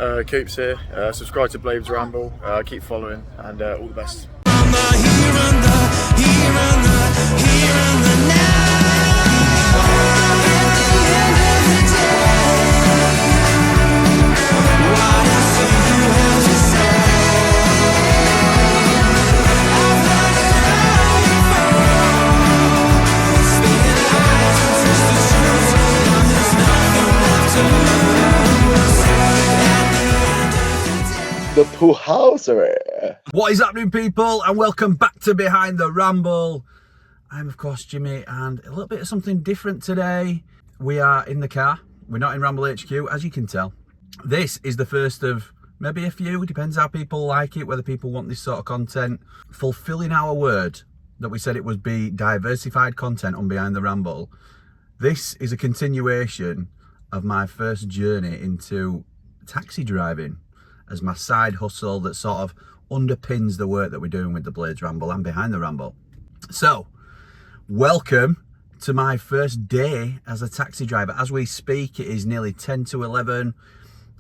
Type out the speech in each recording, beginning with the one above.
Coops here. Subscribe to Behind The Ramble. Keep following, and all the best. The Puhauser. What is happening, people, and welcome back to Behind The Ramble. I'm of course Jimmy, and a little bit of something different today. We are in the car. We're not in Ramble HQ, as you can tell. This is the first of maybe a few, depends how people like it, whether people want this sort of content. Fulfilling our word that we said it would be diversified content on Behind The Ramble. This is a continuation of my first journey into taxi driving as my side hustle that sort of underpins the work that we're doing with the Blades Ramble and Behind The Ramble. So, welcome to my first day as a taxi driver. As we speak, it is nearly 10 to 11.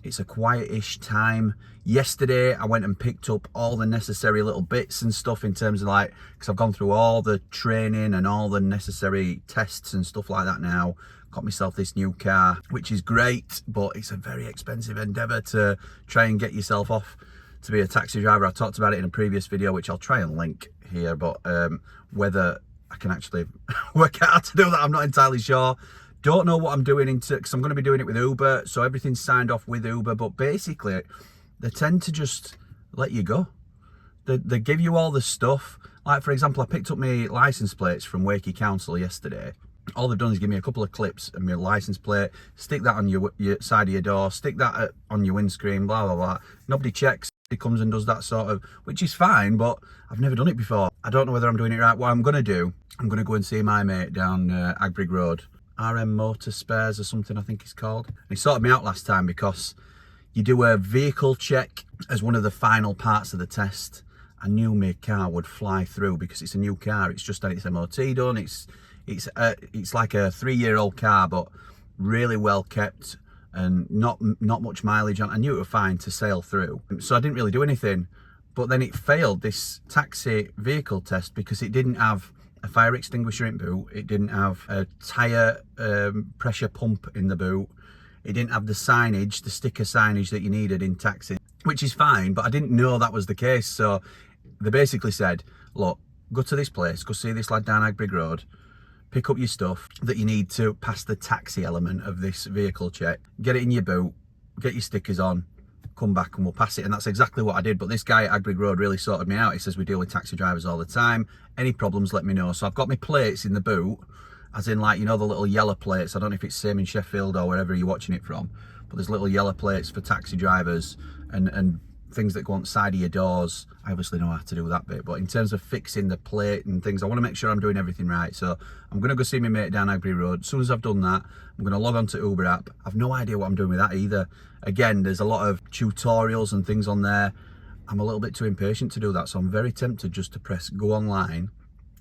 It's a quietish time. Yesterday, I went and picked up all the necessary little bits and stuff in terms of like, because I've gone through all the training and all the necessary tests and stuff like that now. Got myself this new car, which is great, but it's a very expensive endeavour to try and get yourself off to be a taxi driver. I talked about it in a previous video, which I'll try and link here, but whether I can actually work out how to do that, I'm not entirely sure. Don't know what I'm doing because I'm going to be doing it with Uber, so everything's signed off with Uber, but basically they tend to just let you go. They give you all the stuff. Like, for example, I picked up my licence plates from Wakey Council yesterday. All they've done is give me a couple of clips and my license plate, stick that on your side of your door, stick that on your windscreen, blah, blah, blah. Nobody checks. He comes and does that sort of, which is fine, but I've never done it before. I don't know whether I'm doing it right. What I'm going to do, I'm going to go and see my mate down Agbrigg Road. RM Motor Spares or something, I think it's called. And he sorted me out last time because you do a vehicle check as one of the final parts of the test. I knew my car would fly through because it's a new car. It's just had its MOT done. It's like a 3-year-old car, but really well kept and not much mileage on. I knew it was fine to sail through, so I didn't really do anything. But then it failed this taxi vehicle test because it didn't have a fire extinguisher in boot. It didn't have a tyre pressure pump in the boot. It didn't have the signage, the sticker signage that you needed in taxi, which is fine, but I didn't know that was the case. So they basically said, look, go to this place, go see this lad down Agbrigg Road, pick up your stuff that you need to pass the taxi element of this vehicle check, get it in your boot, get your stickers on, come back and we'll pass it. And that's exactly what I did. But this guy at Agbrigg Road really sorted me out. He says, we deal with taxi drivers all the time. Any problems, let me know. So I've got my plates in the boot, as in, like, you know, the little yellow plates. I don't know if it's same in Sheffield or wherever you're watching it from, but there's little yellow plates for taxi drivers and things that go on the side of your doors. I obviously know how to do that bit, but in terms of fixing the plate and things, I want to make sure I'm doing everything right. So I'm going to go see my mate down Agbrigg Road. As soon as I've done that, I'm going to log on to Uber app. I've no idea what I'm doing with that either. Again, there's a lot of tutorials and things on there. I'm a little bit too impatient to do that, so I'm very tempted just to press go online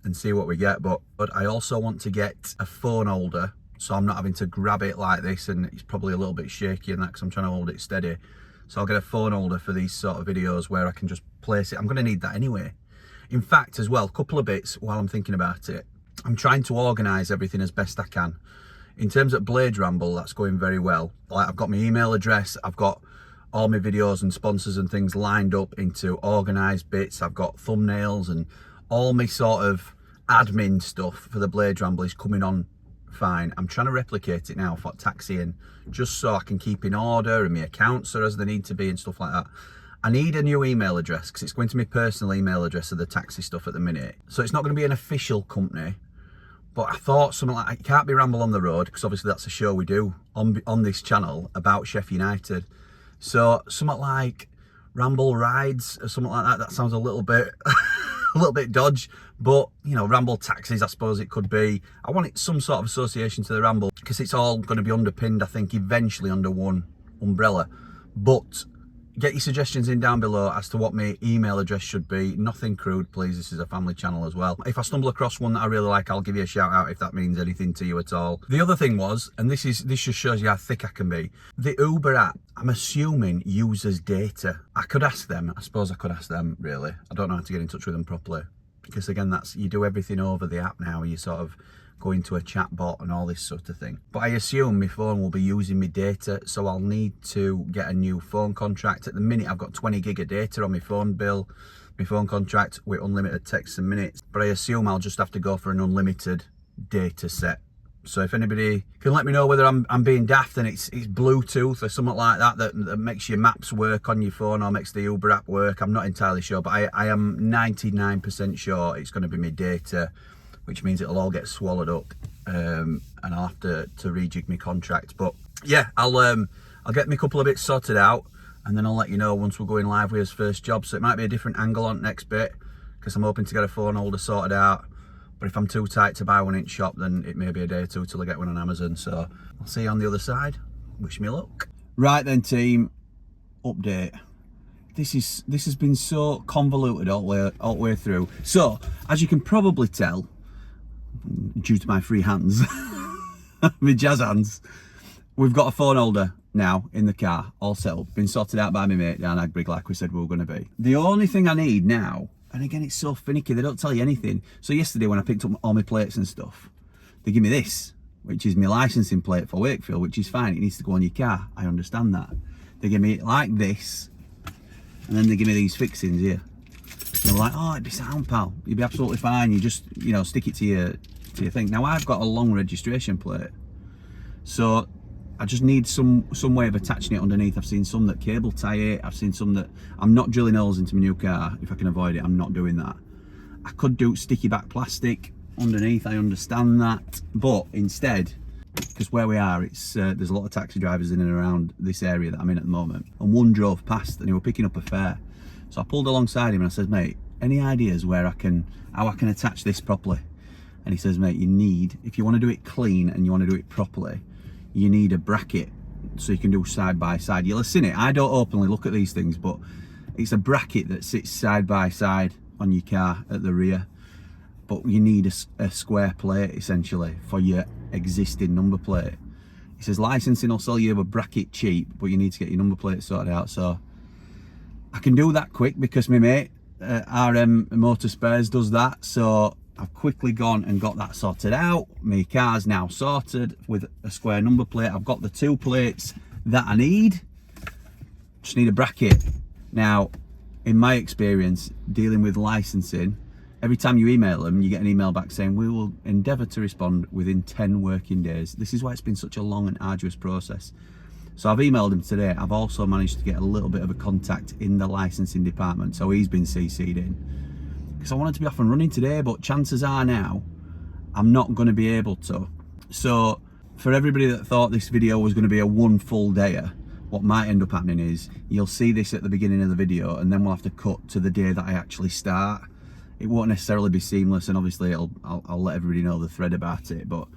and see what we get. But I also want to get a phone holder, so I'm not having to grab it like this, and it's probably a little bit shaky and that because I'm trying to hold it steady. So I'll get a phone holder for these sort of videos where I can just place it. I'm going to need that anyway. In fact, as well, a couple of bits while I'm thinking about it. I'm trying to organise everything as best I can. In terms of Blades Ramble, that's going very well. Like, I've got my email address, I've got all my videos and sponsors and things lined up into organised bits. I've got thumbnails and all my sort of admin stuff for the Blades Ramble is coming on fine. I'm trying to replicate it now for taxiing, just so I can keep in order and my accounts are as they need to be and stuff like that. I need a new email address because it's going to my personal email address of the taxi stuff at the minute. So it's not going to be an official company, but I thought something like, it can't be Ramble on the Road because obviously that's a show we do on this channel about Sheffield United. So something like Ramble Rides or something like that. That sounds a little bit a little bit dodge, but you know, Ramble Taxis, I suppose it could be. I want it some sort of association to the Ramble because it's all going to be underpinned, I think, eventually under one umbrella. But Get your suggestions in down below as to what my email address should be. Nothing crude, please. This is a family channel as well. If I stumble across one that I really like, I'll give you a shout out if that means anything to you at all. The other thing was, and this just shows you how thick I can be, the Uber app, I'm assuming, uses data. I could ask them. I suppose I could ask them, really. I don't know how to get in touch with them properly. Because again, you do everything over the app now. You sort of go into a chat bot and all this sort of thing. But I assume my phone will be using my data, so I'll need to get a new phone contract. At the minute, I've got 20 gig of data on my phone bill, my phone contract with unlimited texts and minutes. But I assume I'll just have to go for an unlimited data set. So if anybody can let me know whether I'm being daft and it's Bluetooth or something like that makes your maps work on your phone or makes the Uber app work, I'm not entirely sure. But I am 99% sure it's going to be my data, which means it'll all get swallowed up, and I'll have to rejig my contract. But yeah, I'll get me a couple of bits sorted out, and then I'll let you know once we're going live with his first job. So it might be a different angle on the next bit, because I'm hoping to get a phone holder sorted out. But if I'm too tight to buy one in shop, then it may be a day or two till I get one on Amazon. So I'll see you on the other side. Wish me luck. Right then, team, update. This has been so convoluted all the way through. So as you can probably tell, due to my free hands, my jazz hands, we've got a phone holder now in the car, all set up, been sorted out by my mate down Agbrigg, like we said we were going to be. The only thing I need now, and again, it's so finicky, they don't tell you anything. So yesterday when I picked up all my plates and stuff, they give me this, which is my licensing plate for Wakefield, which is fine, it needs to go on your car, I understand that. They give me it like this, and then they give me these fixings here. And they're like, oh, it'd be sound, pal. You'd be absolutely fine. You just, stick it to your thing. Now, I've got a long registration plate, so I just need some way of attaching it underneath. I've seen some that cable tie it. I've seen some that... I'm not drilling holes into my new car. If I can avoid it, I'm not doing that. I could do sticky back plastic underneath. I understand that. But instead, because where we are, it's there's a lot of taxi drivers in and around this area that I'm in at the moment. And one drove past and he was picking up a fare. So I pulled alongside him and I said, mate, any ideas how I can attach this properly? And he says, mate, you need, if you want to do it clean and you want to do it properly, you need a bracket so you can do side by side. You'll have seen it. I don't openly look at these things, but it's a bracket that sits side by side on your car at the rear. But you need a square plate essentially for your existing number plate. He says licensing will sell you a bracket cheap, but you need to get your number plate sorted out. So I can do that quick because my mate, RM Motor Spares, does that. So I've quickly gone and got that sorted out. My car's now sorted with a square number plate. I've got the 2 plates that I need. Just need a bracket. Now, in my experience, dealing with licensing, every time you email them, you get an email back saying, we will endeavour to respond within 10 working days. This is why it's been such a long and arduous process. So I've emailed him today. I've also managed to get a little bit of a contact in the licensing department. So he's been CC'd in. Because I wanted to be off and running today, but chances are now I'm not going to be able to. So for everybody that thought this video was going to be a one full dayer, what might end up happening is you'll see this at the beginning of the video and then we'll have to cut to the day that I actually start. It won't necessarily be seamless, and obviously I'll let everybody know the thread about it, but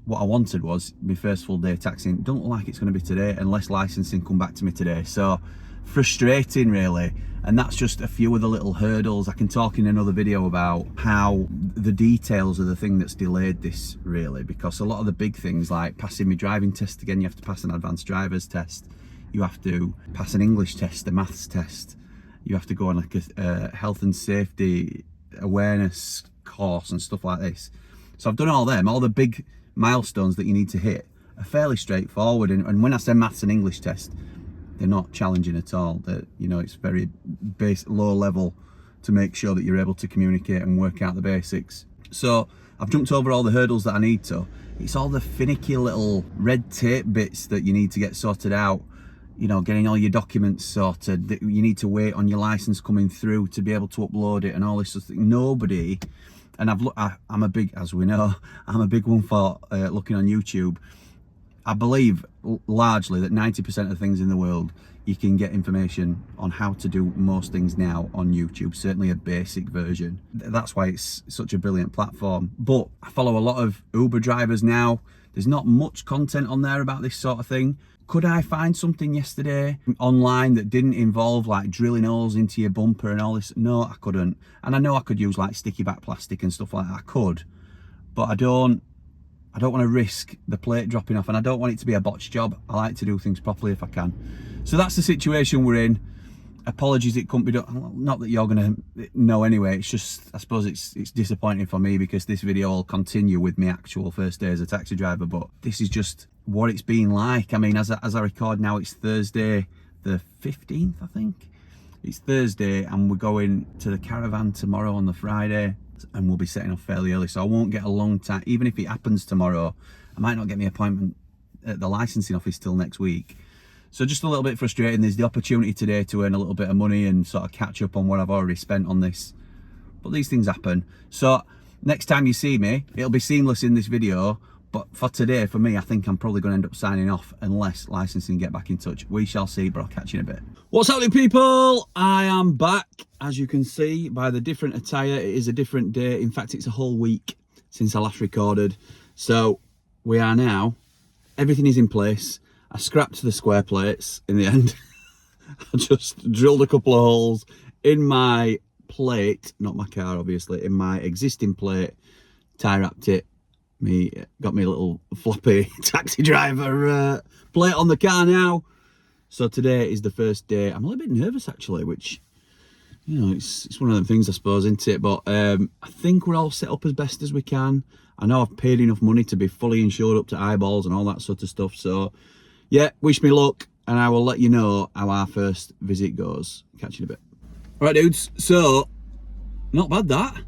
what I wanted was my first full day taxiing. Don't look like it's going to be today unless licensing come back to me today. So frustrating really, and that's just a few of the little hurdles. I can talk in another video about how the details are the thing that's delayed this really, because a lot of the big things like passing my driving test again, you have to pass an advanced driver's test, you have to pass an English test, a maths test, you have to go on like a health and safety awareness course and stuff like this. So I've done all them, all the big milestones that you need to hit are fairly straightforward, and when I say maths and English test, they're not challenging at all. That, it's very low level to make sure that you're able to communicate and work out the basics. So I've jumped over all the hurdles that I need to. It's all the finicky little red tape bits that you need to get sorted out. Getting all your documents sorted, that you need to wait on your license coming through to be able to upload it and all this sort of thing. Nobody, and I'm a big, as we know, I'm a big one for looking on YouTube. I believe largely that 90% of the things in the world, you can get information on how to do most things now on YouTube, certainly a basic version. That's why it's such a brilliant platform. But I follow a lot of Uber drivers now. There's not much content on there about this sort of thing. Could I find something yesterday online that didn't involve like drilling holes into your bumper and all this? No, I couldn't. And I know I could use like sticky back plastic and stuff like that. I could, but I don't want to risk the plate dropping off, and I don't want it to be a botched job. I like to do things properly if I can. So that's the situation we're in. Apologies it couldn't be done. Not that you're gonna know anyway. It's just, I suppose it's disappointing for me because this video will continue with my actual first day as a taxi driver, but this is just what it's been like. I mean, as I record now, it's Thursday the 15th, I think. It's Thursday and we're going to the caravan tomorrow on the Friday, and we'll be setting off fairly early, so I won't get a long time. Even if it happens tomorrow, I might not get my appointment at the licensing office till next week. So just a little bit frustrating. There's the opportunity today to earn a little bit of money and sort of catch up on what I've already spent on this, but these things happen. So next time you see me, it'll be seamless in this video, but for today, for me, I think I'm probably going to end up signing off unless licensing get back in touch. We shall see, but I'll catch you in a bit. What's happening, people? I am back. As you can see by the different attire, it is a different day. In fact, it's a whole week since I last recorded. So we are now, everything is in place. I scrapped the square plates in the end. I just drilled a couple of holes in my plate, not my car obviously, in my existing plate, tie wrapped it, got me a little floppy taxi driver plate on the car now. So today is the first day. I'm a little bit nervous actually, which, you know, it's one of the things I suppose, isn't it? But I think we're all set up as best as we can. I know I've paid enough money to be fully insured up to eyeballs and all that sort of stuff, so yeah, wish me luck, and I will let you know how our first visit goes. Catch you in a bit. All right, dudes, so not bad that.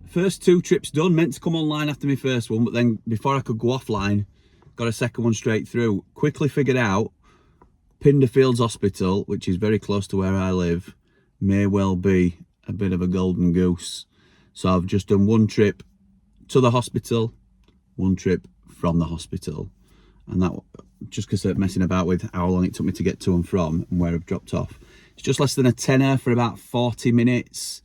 First 2 trips done, meant to come online after my first one, but then before I could go offline, got a second one straight through. Quickly figured out Pinderfields Hospital, which is very close to where I live, may well be a bit of a golden goose. So I've just done 1 trip to the hospital, 1 trip from the hospital, and that just because of messing about with how long it took me to get to and from and where I've dropped off. It's just less than a tenner for about 40 minutes.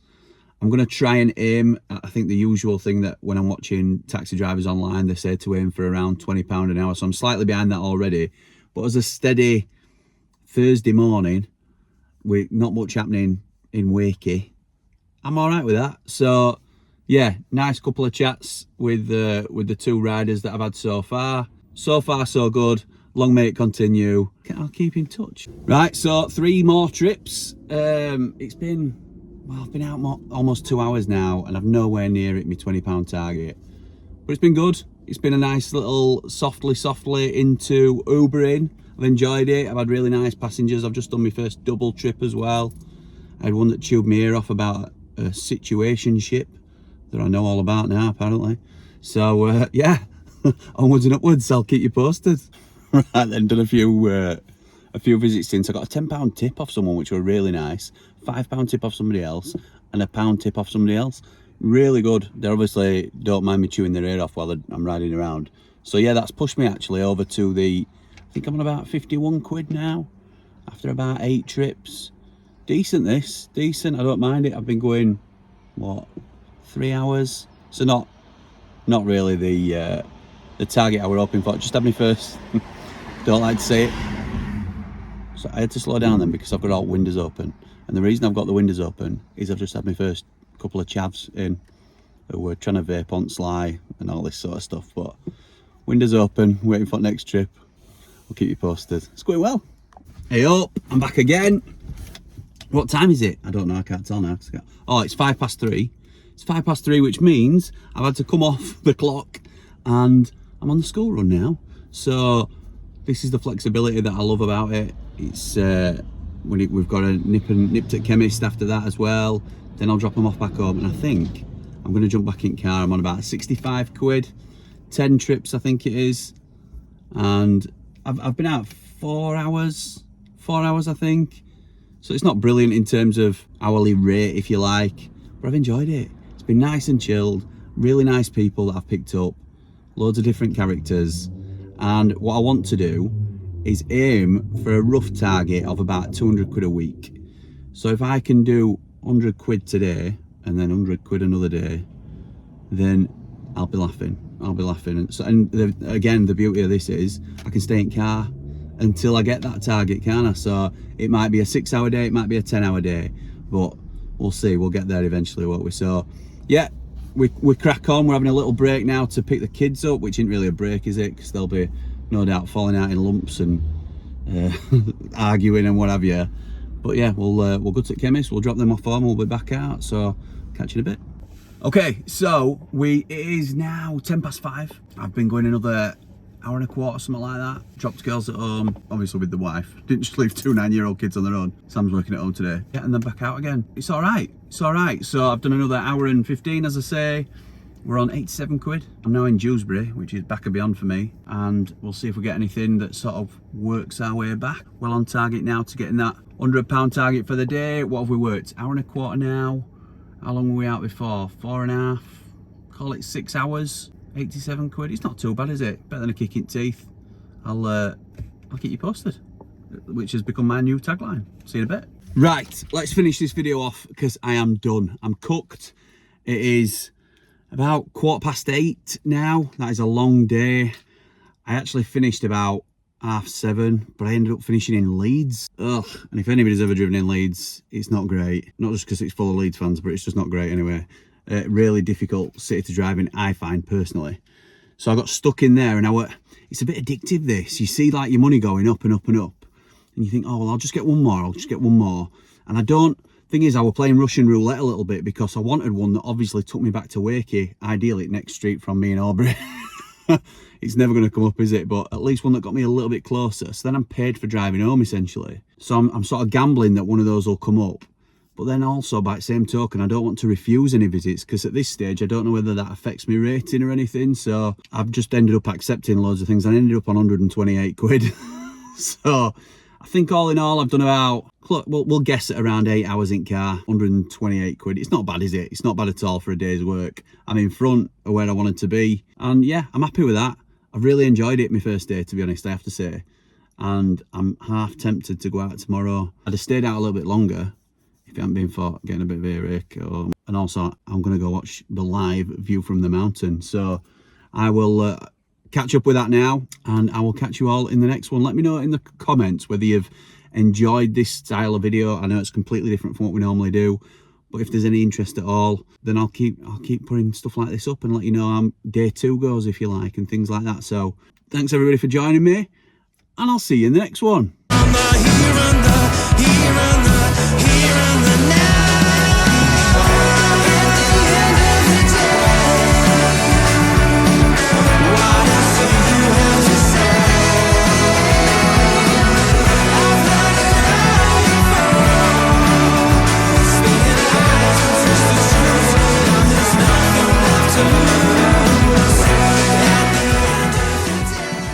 I'm going to try and aim, I think the usual thing that when I'm watching taxi drivers online, they say to aim for around £20 an hour. So I'm slightly behind that already. But as a steady Thursday morning, with not much happening in Wakey, I'm all right with that. So yeah, nice couple of chats with the 2 riders that I've had so far. So far, so good. Long may it continue. I'll keep in touch. Right, so 3 more trips. It's been, well, I've been out almost 2 hours now, and I've nowhere near it my £20 target. But it's been good. It's been a nice little softly into Ubering. I've enjoyed it. I've had really nice passengers. I've just done my first double trip as well. I had one that chewed my ear off about a situationship that I know all about now, apparently. So yeah, onwards and upwards. I'll keep you posted. Right then, done a few visits since. I got a £10 tip off someone, which were really nice. £5 tip off somebody else, and a £1 tip off somebody else. Really good. They obviously don't mind me chewing their ear off while I'm riding around. So yeah, that's pushed me actually over to the, I think I'm on about 51 quid now after about 8 trips. Decent this, decent. I don't mind it. I've been going, what, 3 hours? So not really the target I were hoping for. Just had me first. Don't like to say it. So I had to slow down then because I've got all windows open. And the reason I've got the windows open is I've just had my first couple of chavs in who were trying to vape on sly and all this sort of stuff. But windows open, waiting for the next trip. I'll keep you posted. It's going well. Hey up, I'm back again. What time is it? I don't know, I can't tell now. Oh, it's 3:05. It's 3:05, which means I've had to come off the clock and I'm on the school run now. So this is the flexibility that I love about it. It's we've got a nipped at chemist after that as well. Then I'll drop them off back home, and I think I'm going to jump back in car. I'm on about 65 quid, 10 trips I think it is, and I've been out 4 hours I think. So it's not brilliant in terms of hourly rate, if you like, but I've enjoyed it. It's been nice and chilled, really nice people that I've picked up, loads of different characters, and what I want to do is aim for a rough target of about 200 quid a week. So if I can do 100 quid today and then 100 quid another day, then I'll be laughing. And so, again, the beauty of this is I can stay in car until I get that target, can't I? So it might be a 6-hour day, it might be a 10-hour day, but we'll see. We'll get there eventually, won't we? So yeah, we crack on. We're having a little break now to pick the kids up, which isn't really a break, is it? Because they'll be no doubt falling out in lumps and arguing and what have you. But yeah, we'll go to the chemist, we'll drop them off home, we'll be back out. So catch you in a bit. Okay, so it is now 5:10. I've been going another hour and a quarter, something like that. Dropped girls at home, obviously with the wife. Didn't just leave 2 9-year-old kids on their own. Sam's working at home today. Yeah, and then back out again. It's all right. It's all right. So I've done another hour and 15, as I say. We're on 87 quid. I'm now in Dewsbury, which is back and beyond for me. And we'll see if we get anything that sort of works our way back. Well on target now to getting that £100 target for the day. What have we worked? Hour and a quarter now. How long were we out before? 4.5. Call it 6 hours. 87 quid. It's not too bad, is it? Better than a kick in teeth. I'll keep you posted, which has become my new tagline. See you in a bit. Right, let's finish this video off because I am done. I'm cooked. It is about 8:15 now. That is a long day. I actually finished about 7:30, but I ended up finishing in Leeds. Ugh, and if anybody's ever driven in Leeds, it's not great. Not just because it's full of Leeds fans, but it's just not great anyway. Really difficult city to drive in, I find personally. So I got stuck in there, and it's a bit addictive, this. You see like your money going up and up and up, and you think, oh well, I'll just get one more. And thing is, I was playing Russian roulette a little bit because I wanted one that obviously took me back to Wakey, ideally next street from me in Aubrey. It's never going to come up, is it? But at least one that got me a little bit closer. So then I'm paid for driving home, essentially. So I'm sort of gambling that one of those will come up. But then also, by the same token, I don't want to refuse any visits because at this stage, I don't know whether that affects my rating or anything. So I've just ended up accepting loads of things. I ended up on 128 quid. So I think all in all, I've done about, we'll guess at around 8 hours in car, 128 quid. It's not bad, is it? It's not bad at all for a day's work. I'm in front of where I wanted to be. And yeah, I'm happy with that. I've really enjoyed it my first day, to be honest, I have to say. And I'm half tempted to go out tomorrow. I'd have stayed out a little bit longer if it hadn't been for getting a bit of earache. And also, I'm going to go watch the live view from the mountain. So I will catch up with that now, and I will catch you all in the next one. Let me know in the comments whether you've enjoyed this style of video. I know it's completely different from what we normally do, but if there's any interest at all, then I'll keep putting stuff like this up and let you know how day 2 goes, if you like, and things like that. So thanks everybody for joining me, and I'll see you in the next one.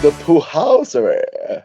The Puhauser.